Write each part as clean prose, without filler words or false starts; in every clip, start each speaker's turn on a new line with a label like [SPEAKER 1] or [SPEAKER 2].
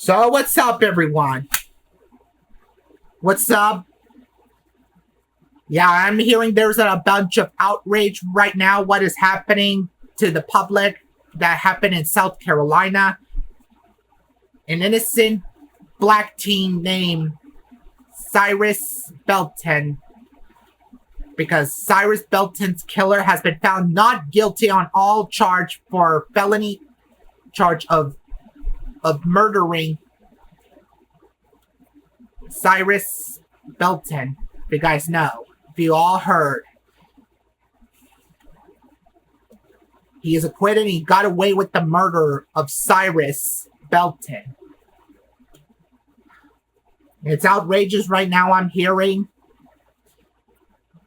[SPEAKER 1] So what's up, everyone? What's up? Yeah, I'm hearing there's a bunch of outrage right now. What is happening to the public that happened in South Carolina? An innocent black teen named Cyrus Belton, because Cyrus Belton's killer has been found not guilty on all charge for felony charge of murdering Cyrus Belton. If you guys know, if you all heard, he is acquitted and he got away with the murder of Cyrus Belton. It's outrageous right now, I'm hearing,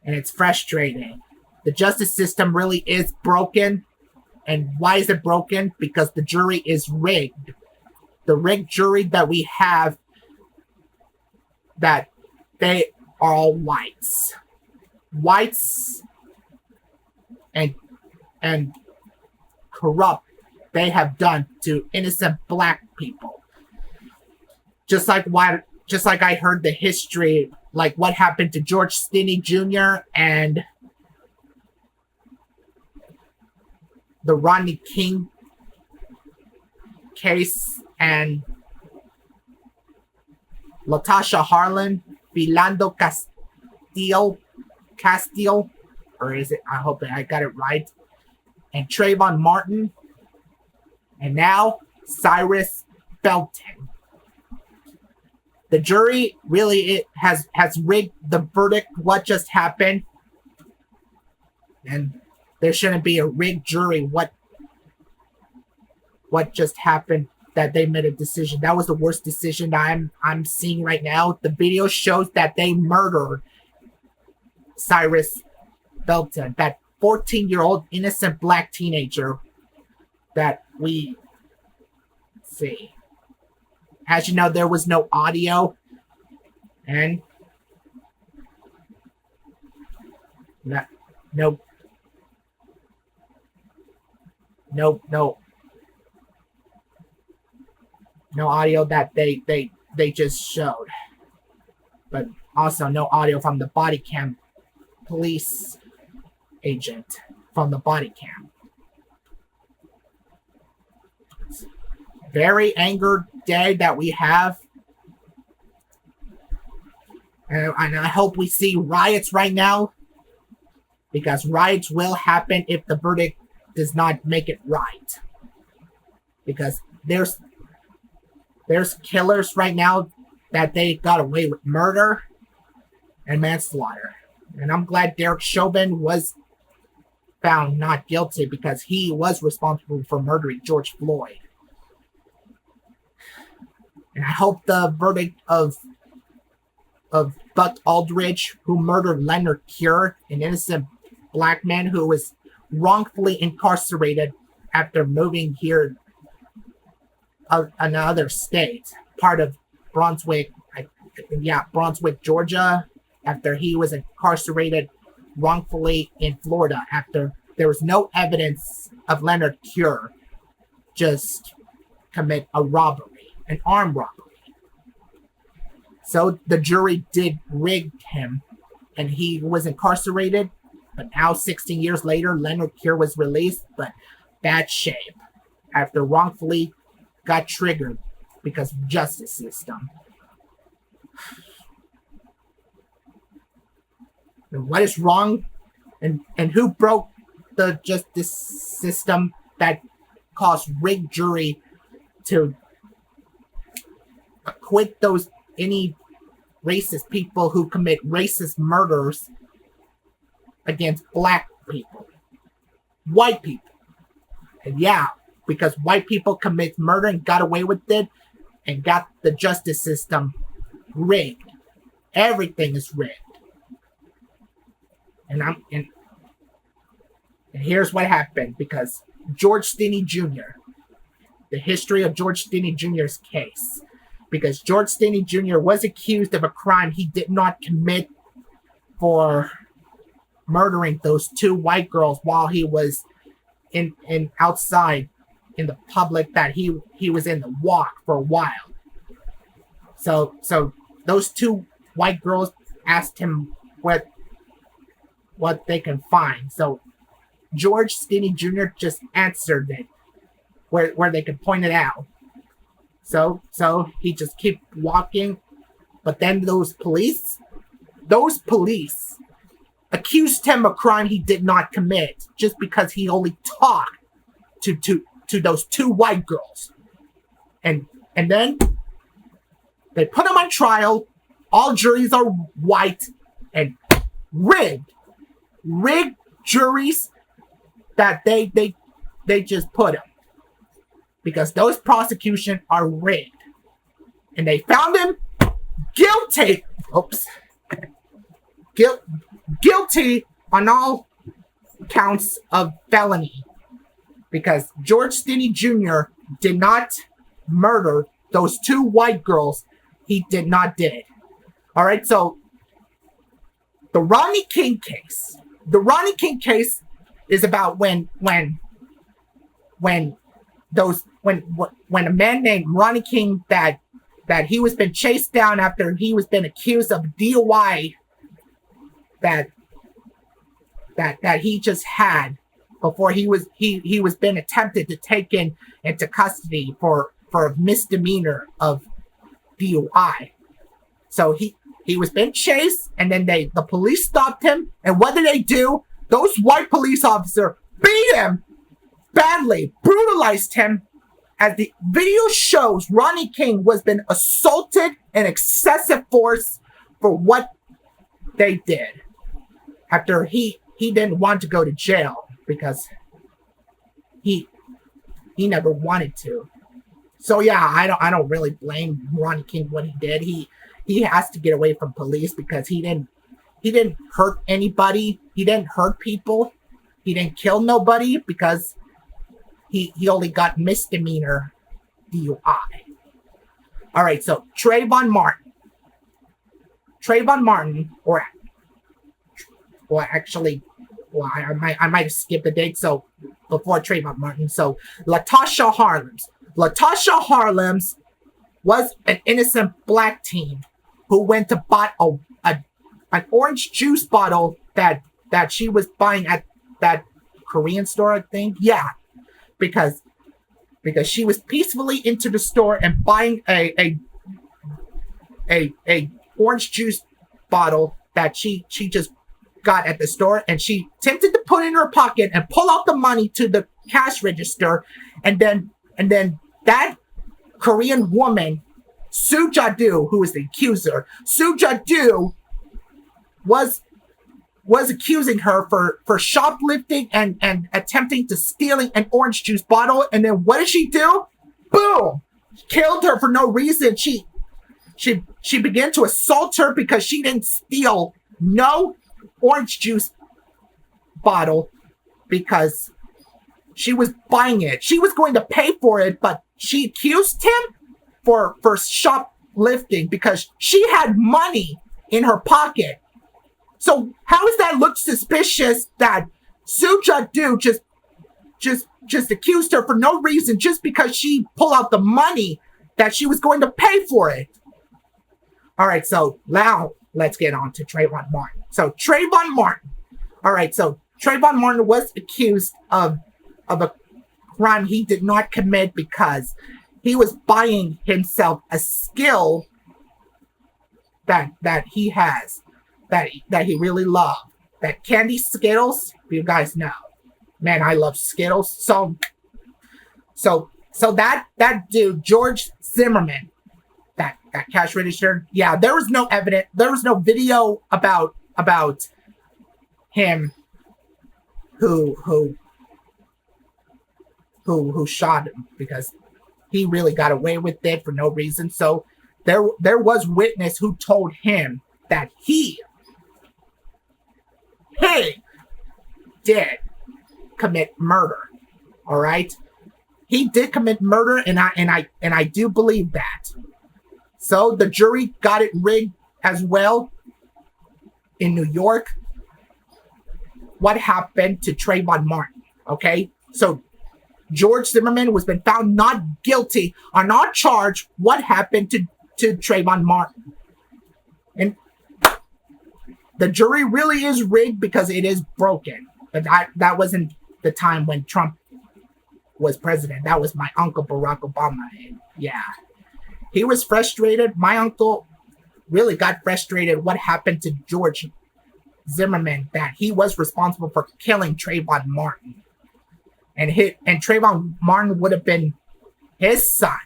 [SPEAKER 1] and it's frustrating. The justice system really is broken. And why is it broken? Because the jury is rigged. The rigged jury that we have, that they are all whites. Whites and corrupt they have done to innocent black people. Just like I heard the history, like what happened to George Stinney Jr. and the Rodney King case, and Latasha Harlan, Philando Castile, or is it? I hope I got it right. And Trayvon Martin, and now Cyrus Belton. The jury really has rigged the verdict. What just happened? And there shouldn't be a rigged jury. What just happened? That they made a decision. That was the worst decision I'm seeing right now. The video shows that they murdered Cyrus Belton, that 14-year-old innocent black teenager that we see. As you know, there was no audio, and no audio that they just showed, but also no audio from the body cam police agent from the body cam. Very angered day that we have, and I hope we see riots right now, because riots will happen if the verdict does not make it right, because there's killers right now that they got away with murder and manslaughter. And I'm glad Derek Chauvin was found not guilty, because he was responsible for murdering George Floyd. And I hope the verdict of Buck Outrage, who murdered Leonard Cure, an innocent black man who was wrongfully incarcerated after moving here another state, part of Brunswick, Georgia, after he was incarcerated wrongfully in Florida after there was no evidence of Leonard Cure just commit a robbery, an armed robbery. So the jury did rig him, and he was incarcerated, but now 16 years later, Leonard Cure was released, but bad shape after wrongfully got triggered because of justice system. And what is wrong, and who broke the justice system that caused rigged jury to acquit any racist people who commit racist murders against black people, white people? And yeah, because white people commit murder and got away with it and got the justice system rigged. Everything is rigged. And here's what happened, because George Stinney Jr., the history of George Stinney Jr.'s case, because George Stinney Jr. was accused of a crime he did not commit for murdering those two white girls while he was in outside in the public, that he was in the walk for a while. So those two white girls asked him what they can find. So George Stinney Jr. just answered it where they could point it out. So he just kept walking, but then those police accused him of a crime he did not commit just because he only talked to those two white girls. And then they put him on trial. All juries are white and rigged juries that they just put him, because those prosecutions are rigged. And they found him guilty. Guilty on all counts of felony, because George Stinney Jr. did not murder those two white girls. He did not did. All right, so the Rodney King case. The Rodney King case is about when a man named Rodney King that he was been chased down after he was been accused of DUI that he just had before he was been attempted to take into custody for a misdemeanor of DUI. So he was been chased, and then the police stopped him, and what did they do? Those white police officers beat him badly, brutalized him. As the video shows, Rodney King was been assaulted in excessive force for what they did. After he didn't want to go to jail because he never wanted to. So yeah, I don't really blame Rodney King what he did. He has to get away from police because he didn't hurt anybody. He didn't hurt people. He didn't kill nobody because he only got misdemeanor DUI. All right, so Trayvon Martin, I might skip the date. So before Trayvon Martin, so Latasha Harlams was an innocent black teen who went to buy an orange juice bottle that she was buying at that Korean store, I think. Yeah, because she was peacefully into the store and buying a orange juice bottle that she just got at the store, and she attempted to put it in her pocket and pull out the money to the cash register, and then that Korean woman, Soo Ja-do, who is the accuser, Soo Ja-do was accusing her for shoplifting and attempting to stealing an orange juice bottle. And then what did she do? Boom! Killed her for no reason. She began to assault her because she didn't steal no orange juice bottle because she was buying it. She was going to pay for it, but she accused him for shoplifting because she had money in her pocket. So how does that look suspicious that Soo Ja-do just accused her for no reason just because she pulled out the money that she was going to pay for it? All right, so now let's get on to Trayvon Martin. So Trayvon Martin. All right, so Trayvon Martin was accused of a crime he did not commit because he was buying himself a skill that he has, that he really loved. That candy Skittles, you guys know. Man, I love Skittles. So that dude, George Zimmerman, that cash register, yeah, there was no evidence, there was no video about him who shot him, because he really got away with it for no reason. So there was witness who told him that he did commit murder. All right, he did commit murder, and I do believe that. So the jury got it rigged as well in New York. What happened to Trayvon Martin? Okay, so George Zimmerman was been found not guilty on our charge. What happened to Trayvon Martin. And the jury really is rigged because it is broken. But that wasn't the time when Trump was president. That was my uncle Barack Obama. And yeah, he was frustrated. My uncle really got frustrated what happened to George Zimmerman, that he was responsible for killing Trayvon Martin. And Trayvon Martin would have been his son.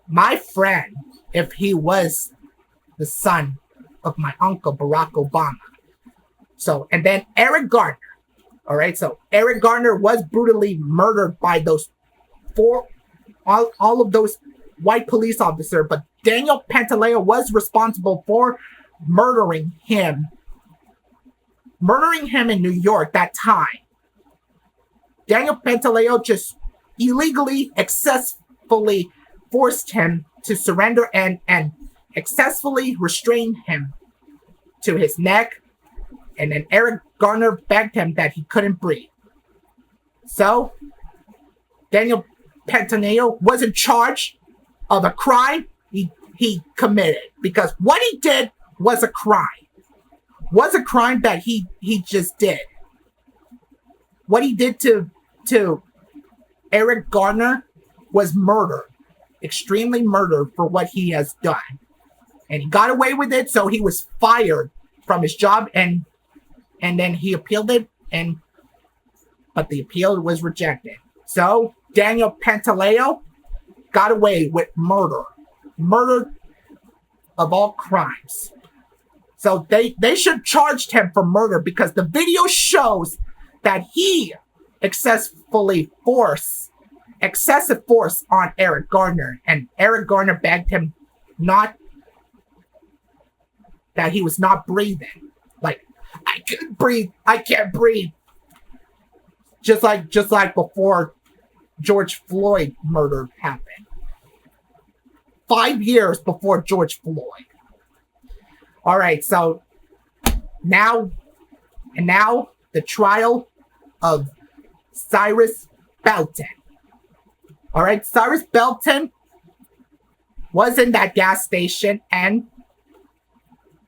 [SPEAKER 1] My friend, if he was the son of my uncle Barack Obama. So, and then Eric Garner. All right, so Eric Garner was brutally murdered by those all of those white police officers, but Daniel Pantaleo was responsible for murdering him in New York that time. Daniel Pantaleo just illegally, excessively forced him to surrender and excessively restrained him to his neck. And then Eric Garner begged him that he couldn't breathe. So, Daniel Pantaleo wasn't charged of a crime he committed, because what he did was a crime. Was a crime that he just did. What he did to Eric Garner was murder. Extremely murder for what he has done. And he got away with it, so he was fired from his job, and then he appealed it, but the appeal was rejected. So Daniel Pantaleo got away with murder. Murder of all crimes. So they should charge him for murder, because the video shows that he excessive force on Eric Garner, and Eric Garner begged him that he was not breathing. Like, I can't breathe. Just like before George Floyd murder happened. 5 years before George Floyd. All right, so now the trial of Cyrus Belton. All right, Cyrus Belton was in that gas station, and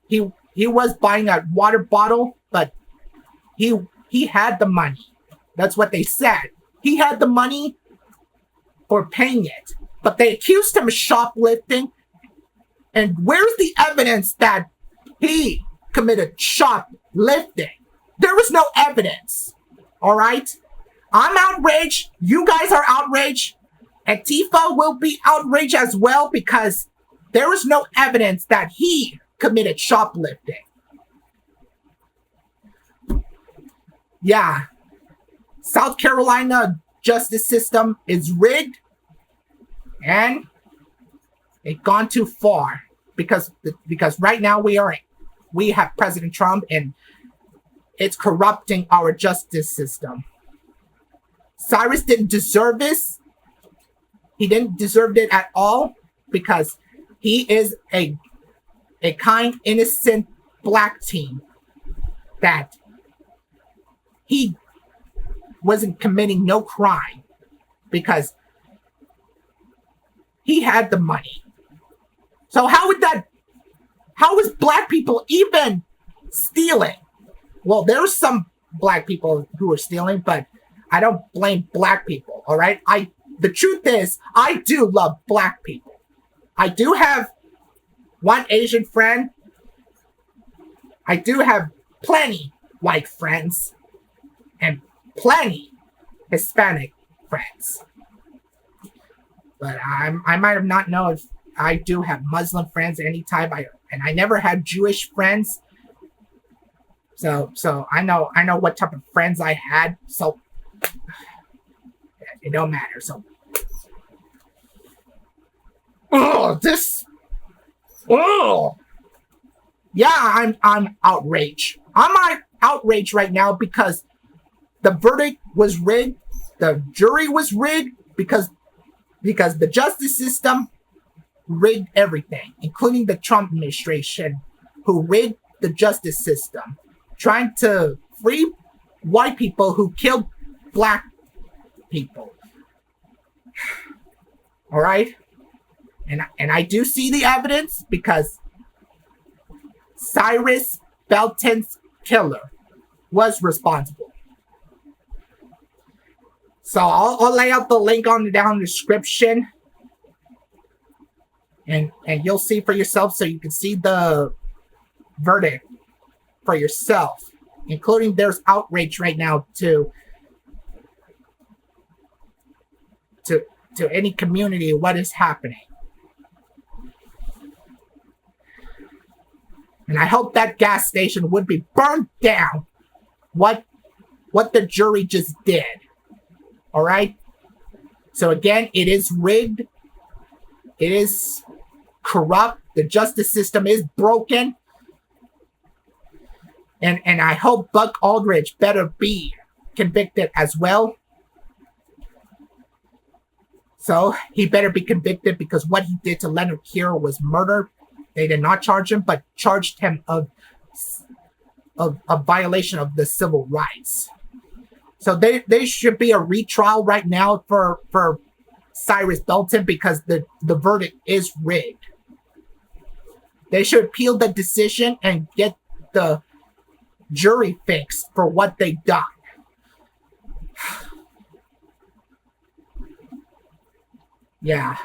[SPEAKER 1] he was buying a water bottle, but he had the money. That's what they said. He had the money for paying it, but they accused him of shoplifting. And where's the evidence that he committed shoplifting? There was no evidence. All right? I'm outraged. You guys are outraged. Antifa will be outraged as well, because there is no evidence that he committed shoplifting. Yeah. South Carolina justice system is rigged, and it's gone too far, because right now we have President Trump, and it's corrupting our justice system. Cyrus didn't deserve this. He didn't deserve it at all, because he is a kind, innocent black teen that he wasn't committing no crime, because he had the money. So how is black people even stealing? Well, there's some black people who are stealing, but I don't blame black people, all right? The truth is, I do love black people. I do have one Asian friend. I do have plenty white friends and plenty Hispanic friends. But I might have not known if I do have Muslim friends any type. And I never had Jewish friends. So I know what type of friends I had. So it don't matter. So yeah, I'm outraged. I'm outraged right now because the verdict was rigged. The jury was rigged because the justice system rigged everything, including the Trump administration, who rigged the justice system, trying to free white people who killed black people. All right? And I do see the evidence because Cyrus Belton's killer was responsible. So I'll lay out the link on down in the description. And you'll see for yourself so you can see the verdict for yourself. Including there's outrage right now to any community what is happening. And I hope that gas station would be burned down. What the jury just did. Alright? So again, it is rigged. It is corrupt. The justice system is broken. And I hope Buck Outrage better be convicted as well. So he better be convicted because what he did to Leonard Hero was murder. They did not charge him, but charged him of a violation of the civil rights. So there should be a retrial right now for Cyrus Belton because the verdict is rigged. They should appeal the decision and get the jury fixed for what they done. Yeah.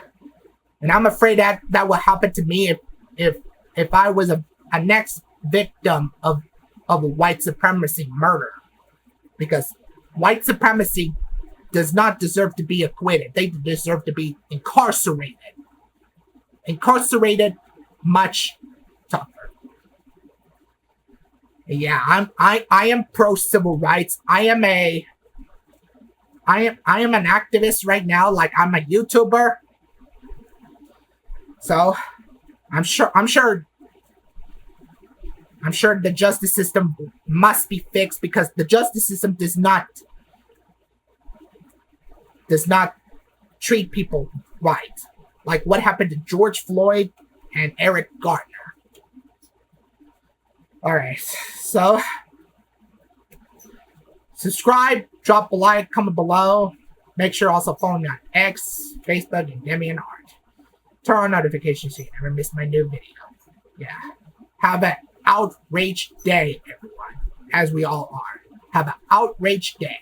[SPEAKER 1] And I'm afraid that will happen to me if I was a next victim of a white supremacy murder. Because white supremacy does not deserve to be acquitted. They deserve to be incarcerated. Incarcerated much tougher. Yeah, I am pro civil rights. I am an activist right now. Like I'm a YouTuber. So I'm sure the justice system must be fixed because the justice system does not treat people right. Like what happened to George Floyd and Eric Garner. Alright, so subscribe, drop a like, comment below. Make sure also follow me on X, Facebook, and DeviantArt. Turn on notifications so you never miss my new video. Yeah. Have an outrage day, everyone. As we all are. Have an outrage day.